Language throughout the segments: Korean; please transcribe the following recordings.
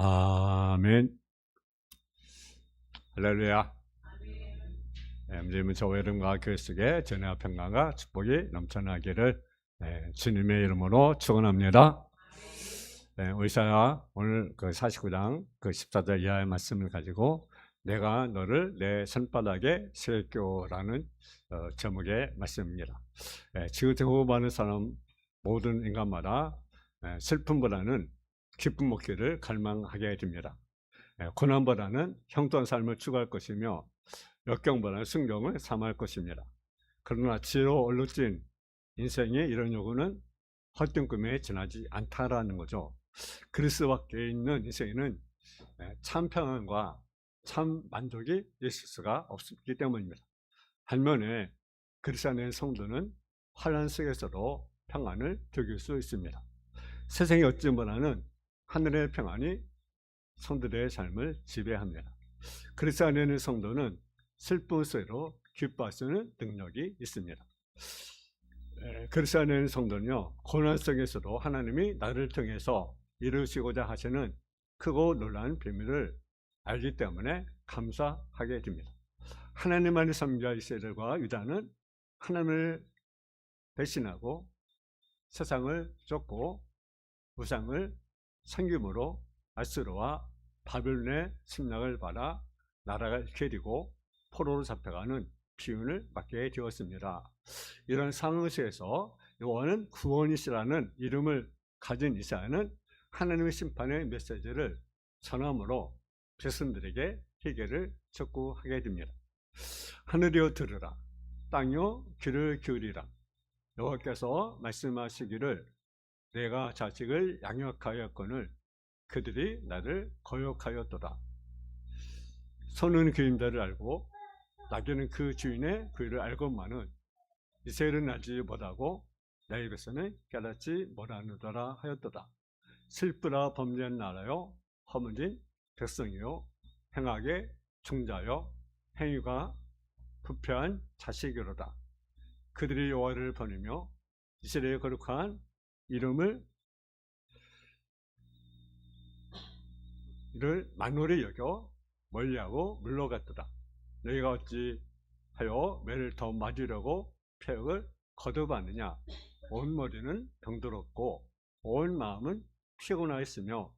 아멘. 할렐루야. 주님은 저와 여러분과 교회 속에 전혜와 평강과 축복이 넘쳐나기를 주님의 이름으로 축원합니다. 이사야 오늘 그 49장 그 14절 이하의 말씀을 가지고 내가 너를 내 손바닥에 세울게라는 제목의 말씀입니다. 지구촌 호흡하는 사람 모든 인간마다 슬픔보다는 기쁨 얻기를 갈망하게 됩니다. 고난보다는 형통한 삶을 추구할 것이며 역경보다는 순경을 삼할 것입니다. 그러나 지혜로 얼룩진 인생의 이런 요구는 헛된 꿈에 지나지 않다라는 거죠. 그리스도밖에 있는 인생에는 참 평안과 참 만족이 있을 수가 없기 때문입니다. 반면에 그리스도 안에 있는 성도는 환난 속에서도 평안을 즐길 수 있습니다. 세상의 어찌보다는 하늘의 평안이 성도들의 삶을 지배합니다. 그리스도 안에 있는 성도는 슬픈 속에도 기뻐할 수 있는 능력이 있습니다. 그리스도 안에 있는 성도는요, 고난 속에서도 하나님이 나를 통해서 이루시고자 하시는 크고 놀라운 비밀을 알기 때문에 감사하게 됩니다. 하나님만의 선지자 이스라엘과 유다는 하나님을 배신하고 세상을 쫓고 우상을 섬김으로 아수르와 바벨론의 침략을 받아 나라가 괴리고 포로로 잡혀가는 비운을 맞게 되었습니다. 이런 상황 속에서 요한은 구원이시라는 이름을 가진 이사야는 하나님의 심판의 메시지를 전함으로 백성들에게 회개를 촉구하게 됩니다. 하늘이여 들으라, 땅이여 귀를 기울이라. 여호와께서 말씀하시기를 내가 자식을 양육하였거늘 그들이 나를 거역하였도다. 소는 그림자를 알고 나귀는 그 주인의 구의를 알고만은 이스라엘은 알지 못하고 내 입에서는 깨닫지 못하느더라 하였도다. 슬프라 범죄한 나라여 허물진 백성이요 행하게 중자여 행위가 부패한 자식이로다. 그들이 여호와를 버리며 이스라엘의 거룩한 이름을 만홀히 여겨 멀리하고 물러갔도다. 너희가 어찌하여 매를 더 맞으려고 폐역을 거듭하느냐. 온 머리는 병들었고 온 마음은 피곤하였으며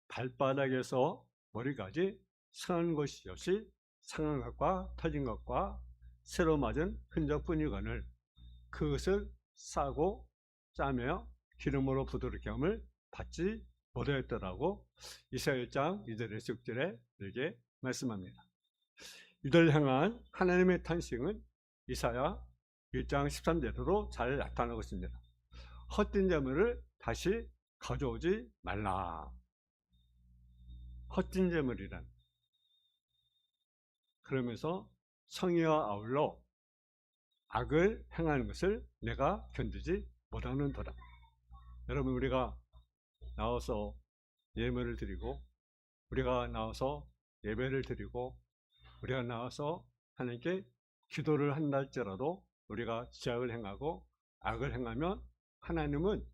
발바닥에서 머리까지 상한 것이 없이 상한 것과 터진 것과 새로 맞은 흔적뿐이거늘 그것을 싸고 짜며 기름으로 부드럽게 함을 받지 못하였더라고 이사야 1장 2절에서 6절에 이렇게 말씀합니다. 이들 향한 하나님의 탄식은 이사야 1장 13절로 잘 나타나고 있습니다. 헛된 재물을 다시 가져오지 말라. 헛된 재물이란 그러면서 성의와 아울러 악을 행하는 것을 내가 견디지 못하는도다. 여러분, 우리가 나와서 예물을 드리고 우리가 나와서 예배를 드리고 우리가 나와서 하나님께 기도를 한다 할지라도 우리가 죄악을 행하고 악을 행하면 하나님은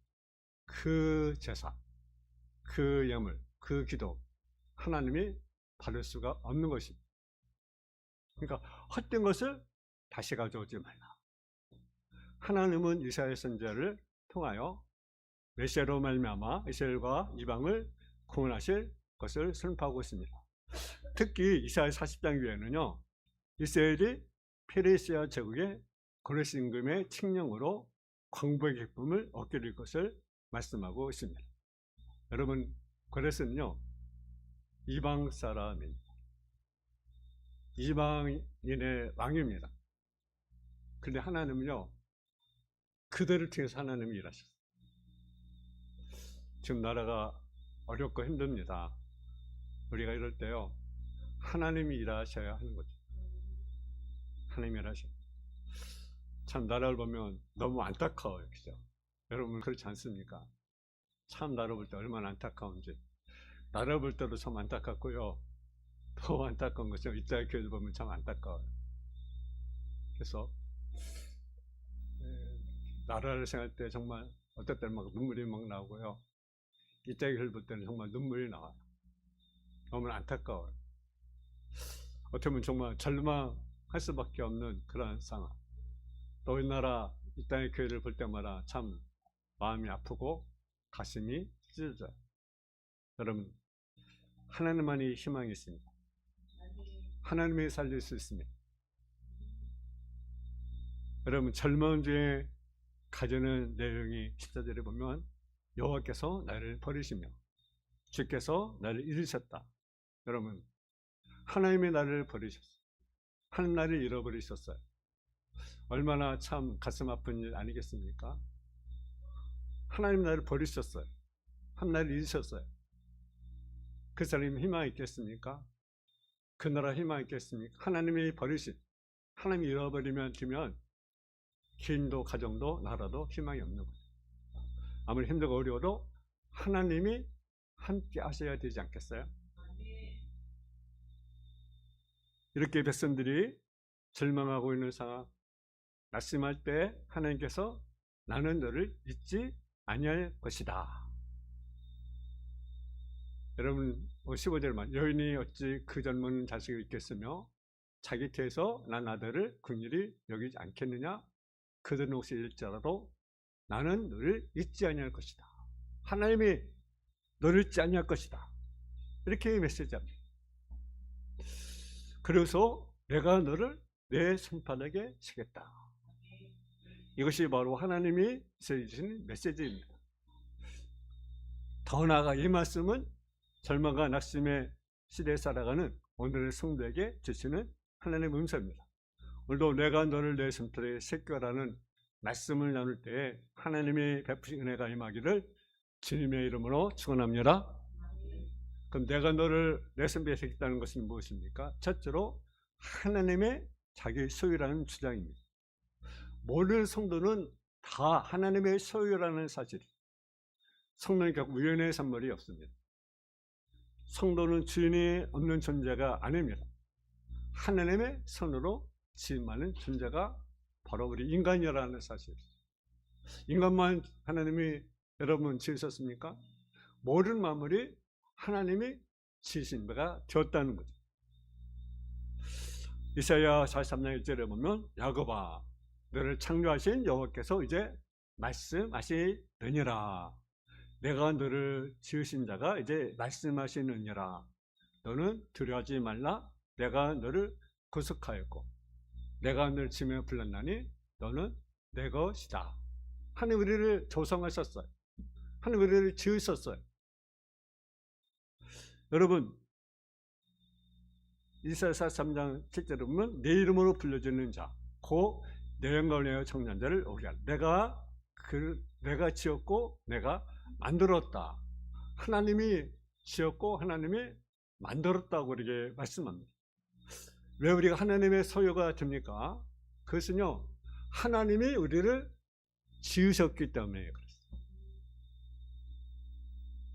그 제사, 그 예물, 그 기도 하나님이 받을 수가 없는 것입니다. 그러니까 헛된 것을 다시 가져오지 말라. 하나님은 이사야 선지자를 통하여 메시아로 말미암아 이스라엘과 이방을 구원하실 것을 선포하고 있습니다. 특히 이사야 40장 위에는요, 이스라엘이 페르시아 제국의 고레스 임금의 칙령으로 광복의 기쁨을 얻게 될 것을 말씀하고 있습니다. 여러분, 고레스는요 이방 사람입니다. 이방인의 왕입니다. 그런데 하나님은요 그들을 통해서 하나님이 일하셨어요. 지금 나라가 어렵고 힘듭니다. 우리가 이럴 때요 하나님이 일하셔야 하는 거죠. 하나님이 일하셔요. 참 나라를 보면 너무 안타까워요. 그죠? 여러분 그렇지 않습니까? 참 나라 볼 때 얼마나 안타까운지. 나라 볼 때도 참 안타깝고요. 더 안타까운 것은 이따가 교회를 보면 참 안타까워요. 그래서 나라를 생각할 때 정말 어떨 때는 막 눈물이 막 나오고요. 이따가 교회를 볼 때는 정말 눈물이 나와요. 너무 안타까워요. 어떻게 보면 정말 절망할 수밖에 없는 그런 상황. 또 우리나라 이 땅의 교회를 볼 때마다 참 마음이 아프고 가슴이 찢어져요. 여러분, 하나님만이 희망이 있습니다. 하나님이 살릴 수 있습니다. 여러분, 절망 중에 가지는 내용이 10절에 보면 여호와께서 나를 버리시며 주께서 나를 잃으셨다. 여러분, 하나님이 나를 버리셨어요. 하나님 나를 잃어버리셨어요. 얼마나 참 가슴 아픈 일 아니겠습니까? 하나님 나를 버리셨어요. 하나님 나를 잃으셨어요. 그 사람이 희망이 있겠습니까? 그 나라 희망이 있겠습니까? 하나님이 버리신, 하나님이 잃어버리면 주면 개인도 가정도 나라도 희망이 없는 거죠. 아무리 힘들고 어려워도 하나님이 함께 하셔야 되지 않겠어요? 이렇게 백성들이 절망하고 있는 상황, 낙심할 때 하나님께서 나는 너를 잊지 아니할 것이다. 여러분 15절만 여인이 어찌 그 젊은 자식을 잊겠으며 자기 태에서 난 아들을 긍휼히 여기지 않겠느냐. 그들은 혹시 잃을지라도 나는 너를 잊지 아니할 것이다. 하나님이 너를 잊지 아니할 것이다. 이렇게 메시지합니다. 그래서 내가 너를 내 손바닥에 치겠다. 이것이 바로 하나님이 주시는 메시지입니다. 더 나아가 이 말씀은 절망과 낙심의 시대에 살아가는 오늘의 성도에게 주시는 하나님의 음성입니다. 오늘도 내가 너를 내 손바닥에 새겨라는 말씀을 나눌 때 하나님의 베푸신 은혜가 임하기를 주님의 이름으로 축원합니다. 그럼 내가 너를 내 손바닥에 새겼다는 것은 무엇입니까? 첫째로 하나님의 자기 소유라는 주장입니다. 모든 성도는 다 하나님의 소유라는 사실. 성도는 결국 우연의 산물이 없습니다. 성도는 주인이 없는 존재가 아닙니다. 하나님의 손으로 지음하는 존재가 바로 우리 인간이라는 사실. 인간만 하나님이 여러분 지으셨습니까? 모든 만물이 하나님이 지으신 바가 되었다는 거죠. 이사야 43장 1절에 보면 야곱아 너를 창조하신 여호와께서 이제 말씀하시느니라. 내가 너를 지으신 자가 이제 말씀하시느니라. 너는 두려워하지 말라. 내가 너를 구속하였고 내가 너를 지으며 불렀나니 너는 내 것이다. 하나님 우리를 조성하셨어요. 하나님 우리를 지으셨어요. 여러분 이사야 43장 7절에 보면 내 이름으로 불려지는 자 곧 내 영광을 내어 청난 자를 오게 하라. 내가 지었고 내가 만들었다. 하나님이 지었고 하나님이 만들었다고 우리에게 말씀합니다. 왜 우리가 하나님의 소유가 됩니까? 그것은요 하나님이 우리를 지으셨기 때문에 그렇습니다.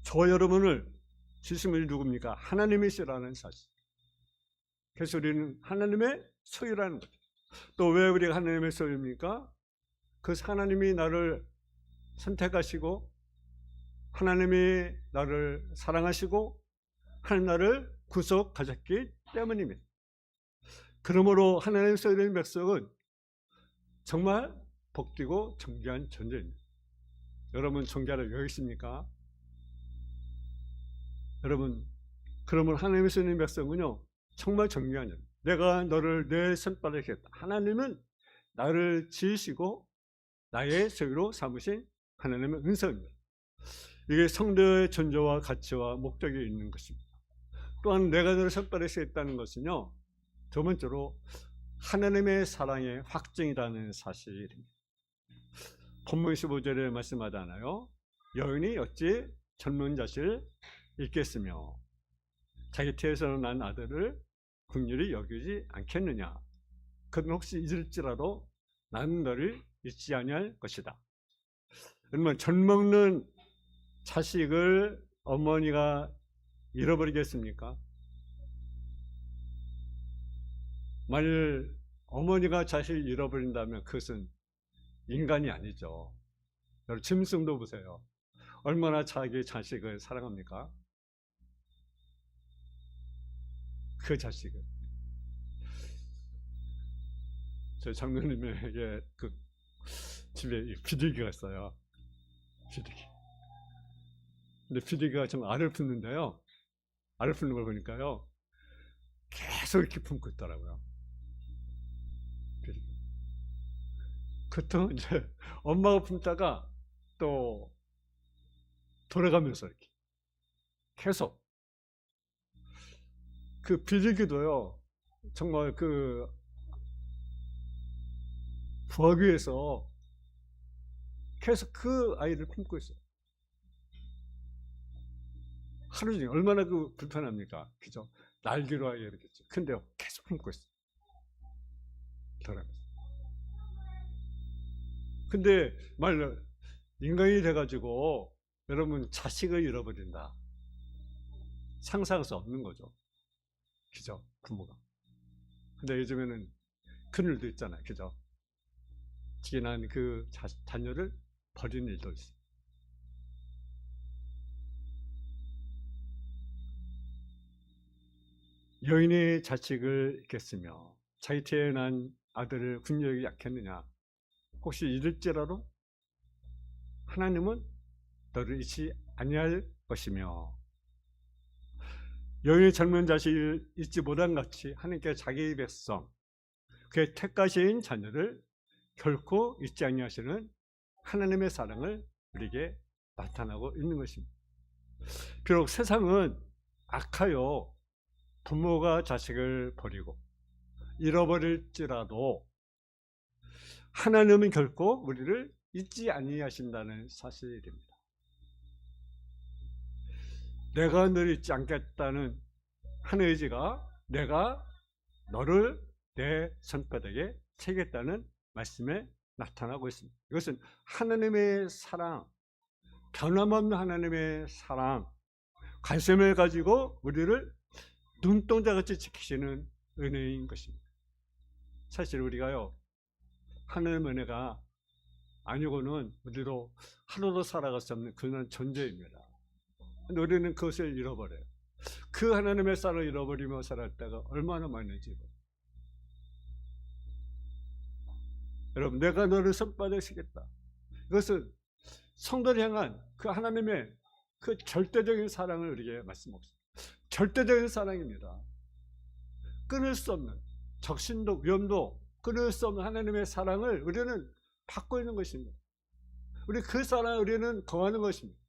저 여러분을 지으신 분이 누굽니까? 하나님이시라는 사실. 그래서 우리는 하나님의 소유라는 거죠. 또 왜 우리가 하나님의 소유입니까? 그 하나님이 나를 선택하시고 하나님이 나를 사랑하시고 하나님 나를 구속하셨기 때문입니다. 그러므로 하나님의 소유된 백성은 정말 복되고 존귀한 존재입니다. 여러분 존귀하다고 여기십니까? 여러분 그러므로 하나님의 소유된 백성은요 정말 존귀한 존재. 내가 너를 내 손바닥에 했다. 하나님은 나를 지으시고 나의 소유로 삼으신 하나님의 은사입니다. 이게 성도의 존재와 가치와 목적이 있는 것입니다. 또한 내가 너를 손바닥에 했다는 것은요 두 번째로 하나님의 사랑의 확증이라는 사실입니다. 본문 15절에 말씀하잖아요. 여인이 어찌 젊은 자식을 잊겠으며 자기 태에서 난 아들을 긍휼히 여기지 않겠느냐. 그는 혹시 잊을지라도 나는 너를 잊지 아니할 것이다. 그러면 젖먹는 자식을 어머니가 잃어버리겠습니까? 만일 어머니가 자식을 잃어버린다면 그것은 인간이 아니죠. 여러분 짐승도 보세요. 얼마나 자기 자식을 사랑합니까? 그 자식을. 저희 장로님에게 그 집에 비둘기가 있어요. 비둘기. 근데 비둘기가 좀 알을 품는데요. 알을 품는 걸 보니까요, 계속 이렇게 품고 있더라고요. 비둘기. 그것도 이제 엄마가 품다가 또 돌아가면서 이렇게 계속. 그 비둘기도요, 정말 그 부엌 위에서 계속 그 아이를 품고 있어요. 하루 종일. 얼마나 그 불편합니까? 그죠? 날개로 아예 이렇겠죠. 근데요, 계속 품고 있어요. 돌아가면서. 근데 말로 인간이 돼가지고 여러분 자식을 잃어버린다. 상상할 수 없는 거죠. 그죠? 부모가. 근데 요즘에는 그런 일도 있잖아요. 그죠? 지난 그 자녀를 버리는 일도 있어요. 여인이 자식을 잃겠으며 자기 태어난 아들을 군력이 약했느냐. 혹시 이럴지라도 하나님은 너를 잊지 아니할 것이며, 여인의 젊은 자식을 잊지 못한 같이 하나님께 자기 백성, 그의 택하신 자녀를 결코 잊지 아니하시는 하나님의 사랑을 우리에게 나타나고 있는 것입니다. 비록 세상은 악하여 부모가 자식을 버리고 잃어버릴지라도 하나님은 결코 우리를 잊지 아니하신다는 사실입니다. 내가 너를 잊지 않겠다는 하나의 의지가 내가 너를 내 손바닥에 채겠다는 말씀에 나타나고 있습니다. 이것은 하나님의 사랑, 변함없는 하나님의 사랑, 관심을 가지고 우리를 눈동자같이 지키시는 은혜인 것입니다. 사실 우리가요, 하나님의 은혜가 아니고는 우리도 하루도 살아갈 수 없는 그런 존재입니다. 근데 우리는 그것을 잃어버려요. 그 하나님의 사랑을 잃어버리며 살았다가 얼마나 많은지. 여러분, 내가 너를 손바닥에 쓰겠다. 이것은 성도를 향한 그 하나님의 그 절대적인 사랑을 우리에게 말씀하십니다. 절대적인 사랑입니다. 끊을 수 없는, 적신도 위험도 끊을 수 없는 하나님의 사랑을 우리는 받고 있는 것입니다. 우리 그 사랑을 우리는 거하는 것입니다.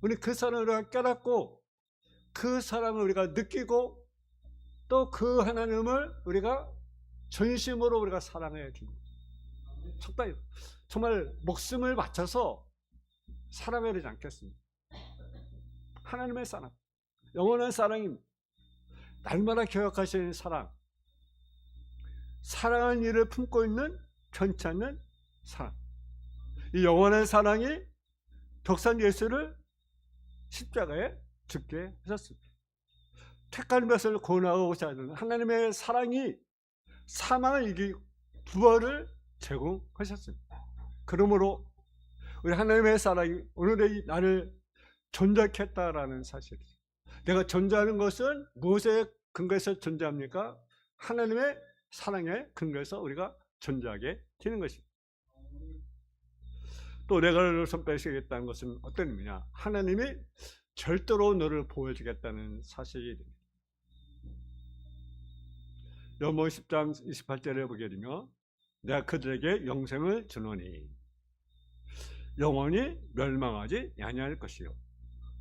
우리 그 사랑을 우리가 깨닫고 그 사랑을 우리가 느끼고 또 그 하나님을 우리가 전심으로 우리가 사랑해야 됩니다. 적당히 정말 목숨을 바쳐서 사랑해야 되지 않겠습니까? 하나님의 사랑, 영원한 사랑입니다. 날마다 기억하시는 사랑, 사랑하는 일을 품고 있는 편치 않는 사랑. 이 영원한 사랑이 독산 예수를 십자가에 죽게 하셨습니다. 택한 것을 고나고자 하는 하나님의 사랑이 사망을 이기고 부활을 제공하셨습니다. 그러므로 우리 하나님의 사랑이 오늘의 나를 존재케 했다라는 사실이죠. 내가 존재하는 것은 무엇에 근거해서 존재합니까? 하나님의 사랑에 근거해서 우리가 존재하게 되는 것입니다. 또 내가 너를 손바닥에 쓰겠다는 것은 어떤 의미냐? 하나님이 절대로 너를 보호해주겠다는 사실입니다. 요한복음 10장 28절에 보게 되면 내가 그들에게 영생을 주노니 영원히 멸망하지 아니할 것이요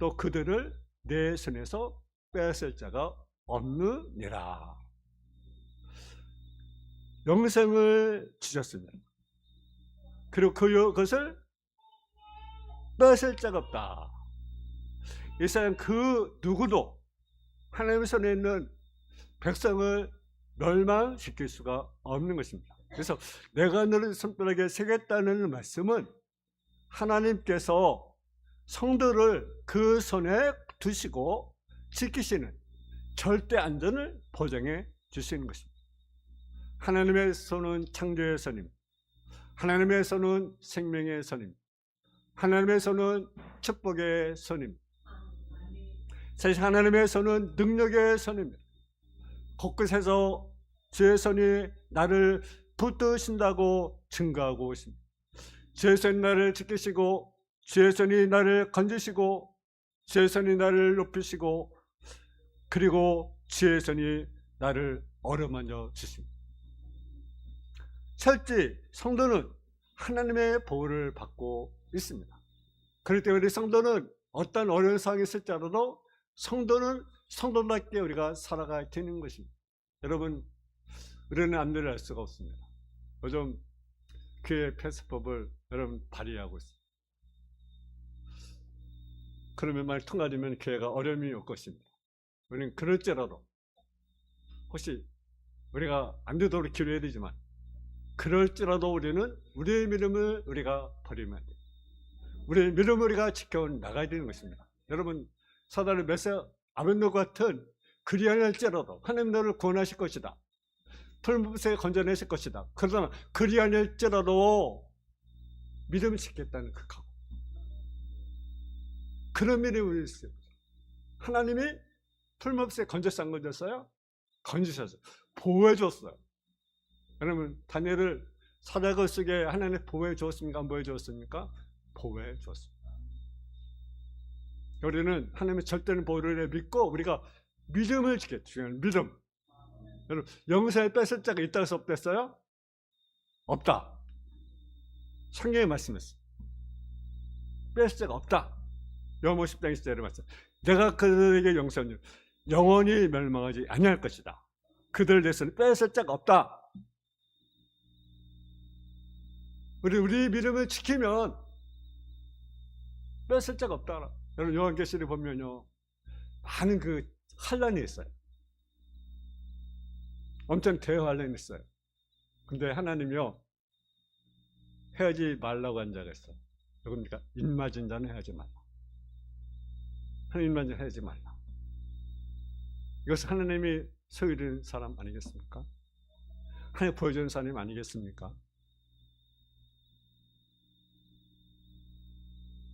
또 그들을 내 손에서 빼앗을 자가 없느니라. 영생을 주셨습니다. 그리고 그것을 빼앗을 자가 없다. 이 세상 그 누구도 하나님의 손에 있는 백성을 멸망시킬 수가 없는 것입니다. 그래서 내가 너를 손바닥에 새겠다는 말씀은 하나님께서 성도를 그 손에 두시고 지키시는 절대 안전을 보장해 주시는 것입니다. 하나님의 손은 창조의 손임, 하나님의 손은 생명의 손임, 하나님의 손은 축복의 손임, 사실 하나님의 손은 능력의 손입니다. 곳곳에서 주의 손이 나를 붙드신다고 증거하고 있습니다. 주의 손이 나를 지키시고, 주의 손이 나를 건지시고, 주의 손이 나를 높이시고, 그리고 주의 손이 나를 어루만져 주십니다. 실제 성도는 하나님의 보호를 받고 있습니다. 그렇기 때문에 우리 성도는 어떤 어려운 상황이 있을지라도 성도는 성도답게 우리가 살아가야 되는 것입니다. 여러분, 우리는 안 내려갈 수가 없습니다. 요즘 교회 패스법을 여러분 발휘하고 있습니다. 그러면 만약 통과되면 교회가 어려움이 올 것입니다. 우리는 그럴지라도 혹시 우리가 안 되도록 기도해야 되지만 그럴지라도 우리는 우리의 믿음을 우리가 버리면 안 돼요. 우리의 믿음을 우리가 지켜나가야 되는 것입니다. 여러분, 사단의 메세 아벤노 같은 그리하일지라도 하나님 너를 구원하실 것이다. 풀무새 건져내실 것이다. 그러나 그리하일지라도 믿음을 지켰다는 그 각오. 그런 믿음이 있어요. 하나님이 풀무새 건졌어요? 안 건졌어요? 건지셨어요. 보호해 줬어요. 여러분, 다니엘을 사자굴 속에 하나님 보호해 주었습니까? 안 보호해 주었습니까? 보호해 주었습니다. 우리는 하나님의 절대적인 보호를 믿고 우리가 믿음을 지켜야 중요한 믿음. 여러분, 영생을 뺏을 자가 있다고 해서 없댔어요? 없다. 성경에 말씀했어요. 뺏을 자가 없다. 요한 10장 20절에 말씀. 내가 그들에게 영생을 영원히 멸망하지 아니할 것이다. 그들 대해서는 뺏을 자가 없다. 우리 믿음을 지키면 뺏을 자가 없다. 여러분, 요한계시를 보면요, 많은 그 환란이 있어요. 엄청 대환란이 있어요. 근데 하나님이요, 헤어지지 말라고 한 자가 있어요. 누굽니까? 입맞은 자는 헤어지지 말라. 하나님 입맞은 자는 헤어지지 말라. 이것은 하나님이 소유된 사람 아니겠습니까? 하나님 보여주는 사람 아니겠습니까?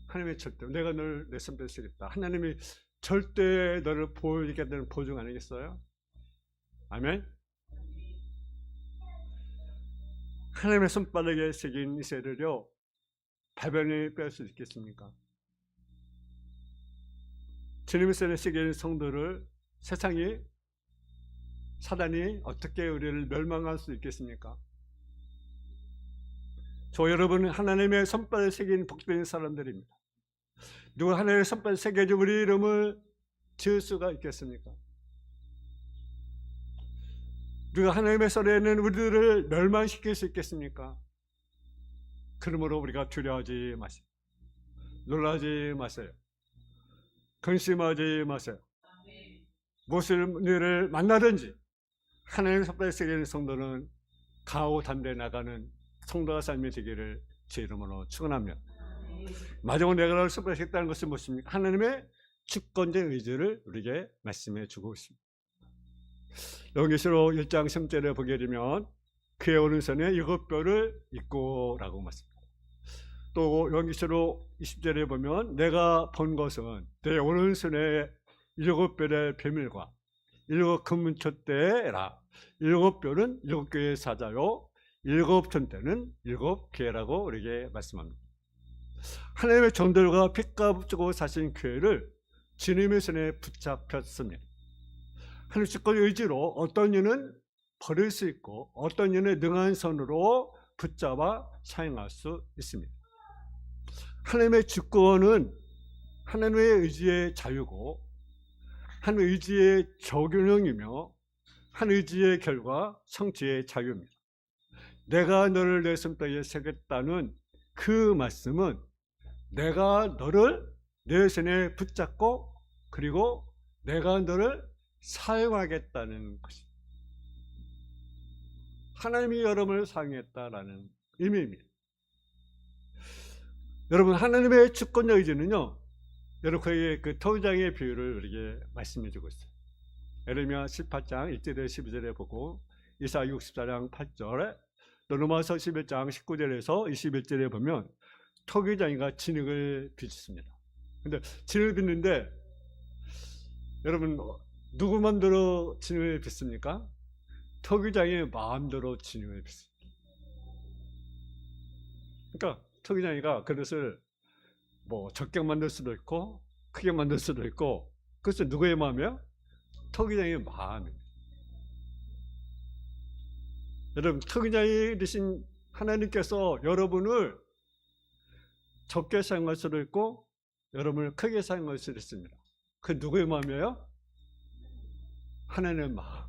하나님의 절대, 내가 너를 내 손 뺏으겠다. 하나님이 절대 너를 보여주게 되는 보증 아니겠어요? 아멘? 하나님의 손바닥에 새긴 이 쇠를요, 바벨론이 뺄 수 있겠습니까? 주님의 손에 새긴 성도를 세상이, 사단이 어떻게 우리를 멸망할 수 있겠습니까? 저 여러분은 하나님의 손바닥에 새긴 복된 사람들입니다. 누가 하나님의 손바닥에 새겨진 우리 이름을 지을 수가 있겠습니까? 누가 하나님의 손에는 우리들을 멸망시킬 수 있겠습니까? 그러므로 우리가 두려워하지 마세요. 놀라지 마세요. 근심하지 마세요. 무슨 일을 만나든지 하나님의 손바닥에 새겨진 성도는 강하고 담대히 나가는 성도가 삶이 되기를 제 이름으로 축원하며, 마지막으로 내가 너를 손바닥에 새겼다는 것은 무엇입니까? 하나님의 주권적 의지를 우리에게 말씀해 주고 있습니다. 요한계시록 1장 3절에 보게 되면 그의 오른손에 7뼈를 있고 라고 말씀합니다. 또 요한계시록 20절에 보면 내가 본 것은 내 오른손에 7뼈의 비밀과 7 금문촛대라. 7뼈는 7개의 사자요 7 촛대는 7개라고 우리에게 말씀합니다. 하나님의 종들과 핏값 주고 사신 교회를 주님의 손에 붙잡혔습니다. 하나님 주권 의지로 어떤 이는 버릴 수 있고 어떤 이는 능한 손으로 붙잡아 사용할 수 있습니다. 하나님의 주권은 하나님의 의지의 자유고 한 의지의 적용이며 한 의지의 결과 성취의 자유입니다. 내가 너를 내 손바닥에 새겼다는 그 말씀은 내가 너를 내 손에 붙잡고 그리고 내가 너를 사용하겠다는 것입니다. 하나님이 여러분을 사용했다라는 의미입니다. 여러분, 하나님의 주권적 의지는요, 여러분 거기에 그 통장의 비유를 우리에게 말씀해 주고 있어요. 에레미야 18장 1절에 12절에 보고 이사야 64장 8절에 또 로마서 11장 19절에서 21절에 보면 토기장이가 진흙을 빚습니다. 근데 진흙을 빚는데 여러분 누구 마음대로 진영을 빚습니까? 토기장의 마음대로 진영을 빚습니다. 그러니까 토기장이가 그릇을 뭐 적게 만들 수도 있고 크게 만들 수도 있고, 그래서 누구의 마음이요? 토기장의 마음입니다. 여러분, 토기장이 되신 하나님께서 여러분을 적게 사용할 수도 있고 여러분을 크게 사용할 수도 있습니다. 그 누구의 마음이에요? 하나님의 마음.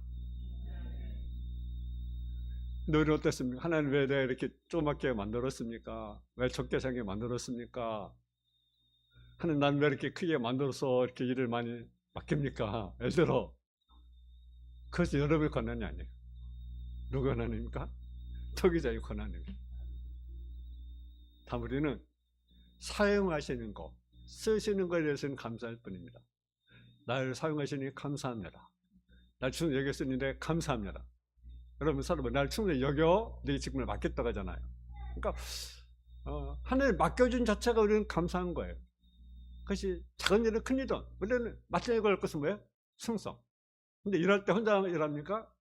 너희는 어땠습니까? 하나님 왜 내가 이렇게 조그맣게 만들었습니까? 왜 적게 사용하게 만들었습니까? 하나님 난 왜 이렇게 크게 만들어서 이렇게 일을 많이 맡깁니까? 예를 들어, 그것이 여러분의 권한이 아니에요. 누구 권한입니까? 토기자의 권한입니다. 다 우리는 사용하시는 거, 쓰시는 것에 대해서는 감사할 뿐입니다. 나를 사용하시니 감사합니다. 날 충분히 여겼으니 감사합니다. 여러분 서로 날 충분히 여겨 네 직분을 맡겼다고 하잖아요. 그러니까 하나님 맡겨준 자체가 우리는 감사한 거예요. 그것이 작은 일은 큰 일이든 우리는 맡겨야 할 것은 뭐예요? 충성. 근데 일할 때 혼자 일합니까?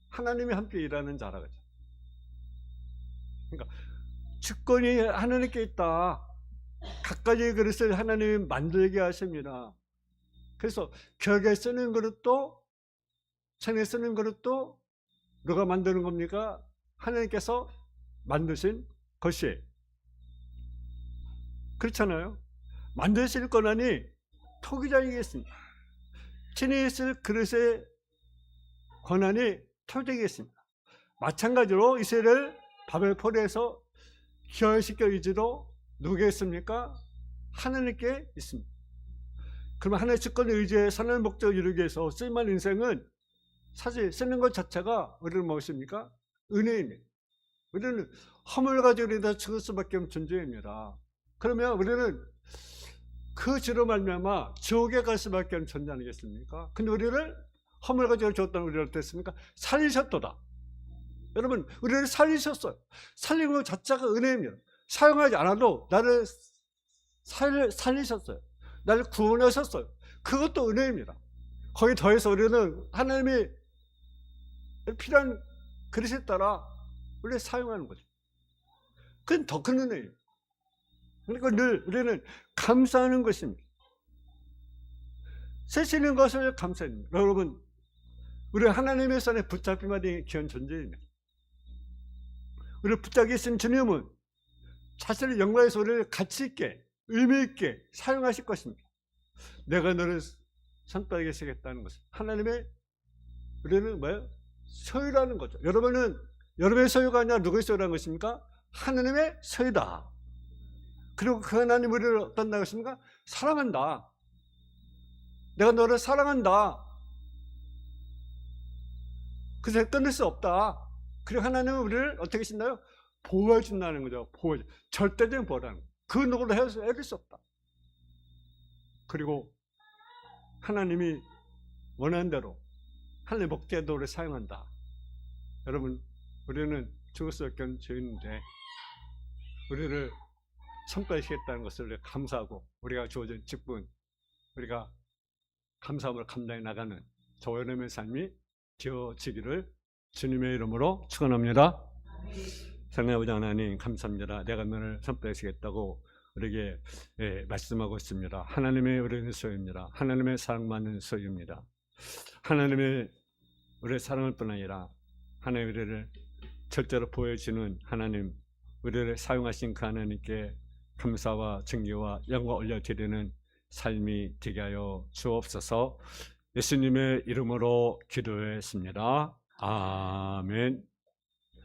하나님이 함께 일하는 자라고요. 그러니까 주권이 하나님께 있다. 각가지의 그릇을 하나님이 만들게 하십니다. 그래서 벽에 쓰는 그릇도 창에 쓰는 그릇도 누가 만드는 겁니까? 하나님께서 만드신 것이에요. 그렇잖아요. 만드실 권한이 토기장에게 있습니다. 친히 쓸 그릇의 권한이 토기장에게 있습니다. 마찬가지로 이스라엘을 바벨포로에서 기화시켜 의지도 누구에게 있습니까? 하나님께 있습니다. 그러면 하나님의 주권을 의지해 선한 목적을 이루기 위해서 쓰임할 인생은 사실 쓰는 것 자체가 우리는 무엇입니까? 은혜입니다. 우리는 허물 가지고 우리가 죽을 수밖에 없는 존재입니다. 그러면 우리는 그 죄로 말미암아 지옥에 갈 수밖에 없는 존재 아니겠습니까? 근데 우리를 허물 가지고 주었다는 우리를 어땠습니까? 살리셨도다. 여러분, 우리를 살리셨어요. 살린 것 자체가 은혜입니다. 사용하지 않아도 나를 살리셨어요. 나를 구원하셨어요. 그것도 은혜입니다. 거기 더해서 우리는 하나님이 필요한 그릇에 따라 우리를 사용하는 거죠. 그건 더 큰 은혜예요. 그러니까 늘 우리는 감사하는 것입니다. 쓰시는 것을 감사합니다. 여러분, 우리 하나님의 손에 붙잡히마니 귀한 존재입니다. 우리를 붙잡으신 주님은 자신의 영광에서 우리를 가치 있게 의미 있게 사용하실 것입니다. 내가 너를 손바닥에 쓰겠다는 것은 하나님의 우리는 뭐예요? 소유라는 거죠. 여러분은 여러분의 소유가 아니라 누구의 소유라는 것입니까? 하나님의 소유다. 그리고 그 하나님 우리를 어떤다고 하십니까? 사랑한다. 내가 너를 사랑한다. 그래서 끊을 수 없다. 그리고 하나님은 우리를 어떻게 하신다요? 보호해 준다는 거죠. 보호해. 절대적인 보호라는 거죠. 그 누구도 해줄 수 없다. 그리고 하나님이 원하는 대로 하나님의 목재도를 사용한다. 여러분, 우리는 죽을 수밖에 없는 죄인인데 우리를 선포하시겠다는 것을 감사하고 우리가 주어진 직분, 우리가 감사함을 감당해 나가는 저와 여러분의 삶이 되어지기를 주님의 이름으로 축원합니다. 사랑하는 아버지 하나님, 감사합니다. 내가 너를 선포하시겠다고 우리에게 말씀하고 있습니다. 하나님의 우리의 소유입니다. 하나님의 사랑받는 소유입니다. 하나님의 우리의 사랑을 뿐 아니라 하나님 우리를 절대로 보여주는 하나님, 우리를 사용하신 그 하나님께 감사와 증거와 영광 올려드리는 삶이 되게 하여 주옵소서. 예수님의 이름으로 기도했습니다. 아멘.